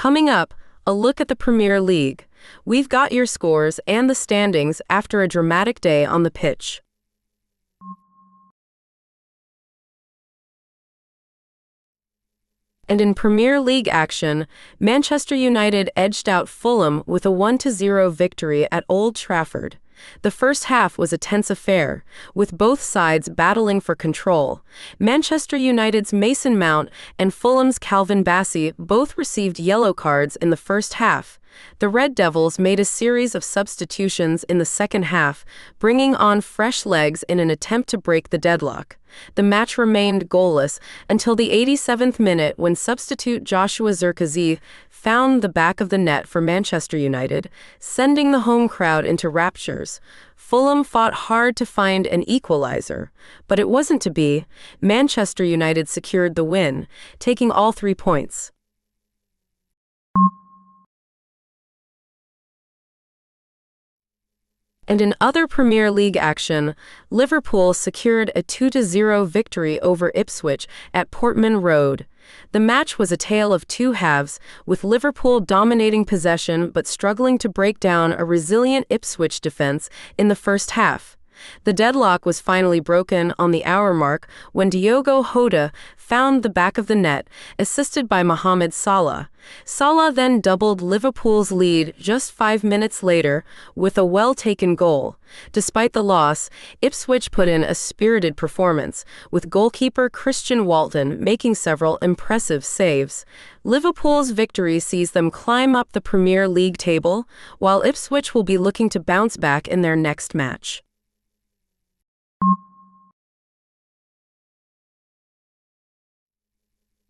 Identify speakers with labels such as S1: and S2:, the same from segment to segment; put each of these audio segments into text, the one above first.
S1: Coming up, a look at the Premier League. We've got your scores and the standings after a dramatic day on the pitch. And in Premier League action, Manchester United edged out Fulham with a 1-0 victory at Old Trafford. The first half was a tense affair, with both sides battling for control. Manchester United's Mason Mount and Fulham's Calvin Bassey both received yellow cards in the first half. The Red Devils made a series of substitutions in the second half, bringing on fresh legs in an attempt to break the deadlock. The match remained goalless until the 87th minute when substitute Joshua Zirkzee found the back of the net for Manchester United, sending the home crowd into raptures. Fulham fought hard to find an equalizer, but it wasn't to be. Manchester United secured the win, taking all 3 points. And in other Premier League action, Liverpool secured a 2-0 victory over Ipswich at Portman Road. The match was a tale of two halves, with Liverpool dominating possession but struggling to break down a resilient Ipswich defence in the first half. The deadlock was finally broken on the hour mark when Diogo Jota found the back of the net, assisted by Mohamed Salah. Salah then doubled Liverpool's lead just 5 minutes later with a well-taken goal. Despite the loss, Ipswich put in a spirited performance, with goalkeeper Christian Walton making several impressive saves. Liverpool's victory sees them climb up the Premier League table, while Ipswich will be looking to bounce back in their next match.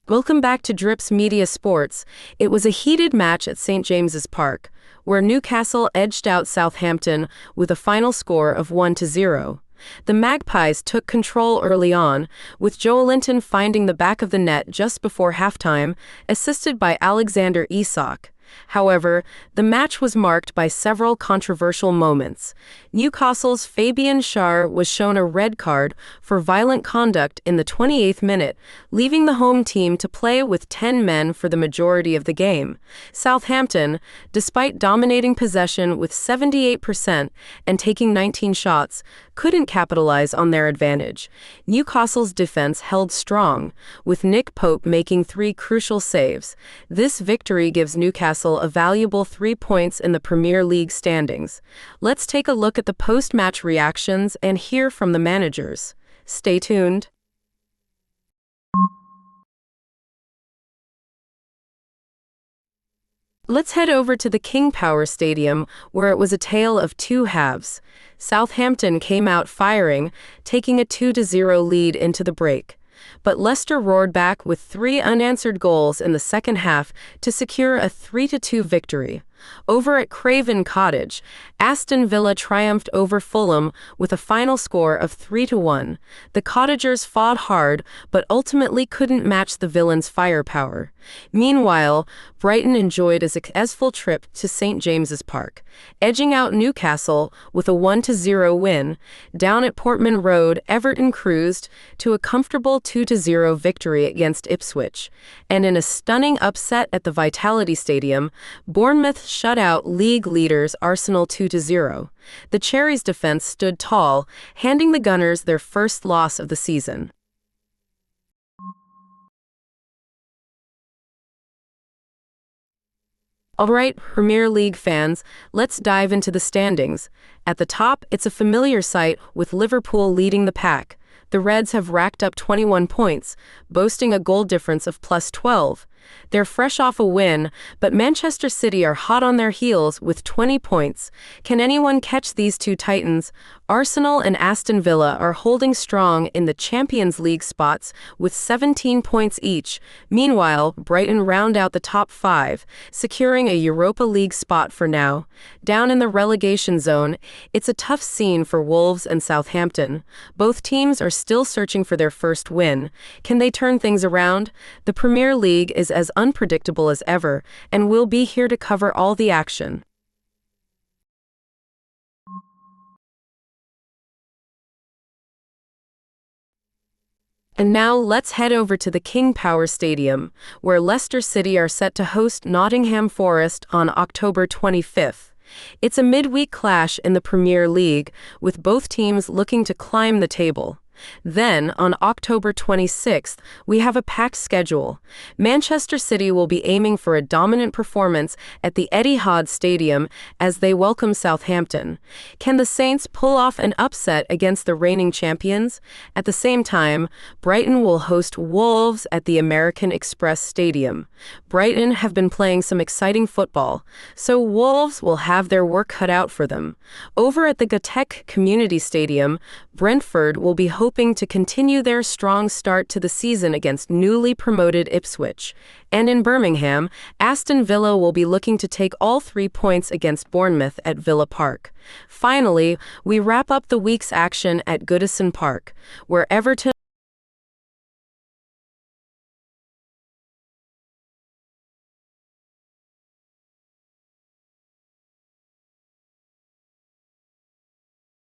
S1: Welcome back to Drips Media Sports. It was a heated match at St. James's Park, where Newcastle edged out Southampton with a final score of 1-0. The Magpies took control early on, with Joelinton finding the back of the net just before halftime, assisted by Alexander Isak. However, the match was marked by several controversial moments. Newcastle's Fabian Schär was shown a red card for violent conduct in the 28th minute, leaving the home team to play with 10 men for the majority of the game. Southampton, despite dominating possession with 78% and taking 19 shots, couldn't capitalize on their advantage. Newcastle's defense held strong, with Nick Pope making 3 crucial saves. This victory gives Newcastle a valuable 3 points in the Premier League standings. Let's take a look at the post-match reactions and hear from the managers. Stay tuned. Let's head over to the King Power Stadium, where it was a tale of two halves. Southampton came out firing, taking a 2-0 lead into the break. But Leicester roared back with 3 unanswered goals in the second half to secure a 3-2 victory. Over at Craven Cottage, Aston Villa triumphed over Fulham with a final score of 3-1. The Cottagers fought hard, but ultimately couldn't match the Villains' firepower. Meanwhile, Brighton enjoyed a successful trip to St. James's Park, edging out Newcastle with a 1-0 win. Down at Portman Road, Everton cruised to a comfortable 2-0 victory against Ipswich. And in a stunning upset at the Vitality Stadium, Bournemouth shut out league leaders Arsenal 2-0. The Cherries' defense stood tall, handing the Gunners their first loss of the season. Alright, Premier League fans, let's dive into the standings. At the top, it's a familiar sight with Liverpool leading the pack. The Reds have racked up 21 points, boasting a goal difference of +12. They're fresh off a win, but Manchester City are hot on their heels with 20 points. Can anyone catch these two titans? Arsenal and Aston Villa are holding strong in the Champions League spots with 17 points each. Meanwhile, Brighton round out the top 5, securing a Europa League spot for now. Down in the relegation zone, it's a tough scene for Wolves and Southampton. Both teams are still searching for their first win. Can they turn things around? The Premier League is as unpredictable as ever, and we'll be here to cover all the action. And now let's head over to the King Power Stadium, where Leicester City are set to host Nottingham Forest on October 25th. It's a midweek clash in the Premier League, with both teams looking to climb the table. Then, on October 26th, we have a packed schedule. Manchester City will be aiming for a dominant performance at the Etihad Stadium as they welcome Southampton. Can the Saints pull off an upset against the reigning champions? At the same time, Brighton will host Wolves at the American Express Stadium. Brighton have been playing some exciting football, so Wolves will have their work cut out for them. Over at the Gatek Community Stadium, Brentford will be hoping to continue their strong start to the season against newly promoted Ipswich. And in Birmingham, Aston Villa will be looking to take all 3 points against Bournemouth at Villa Park. Finally, we wrap up the week's action at Goodison Park, where Everton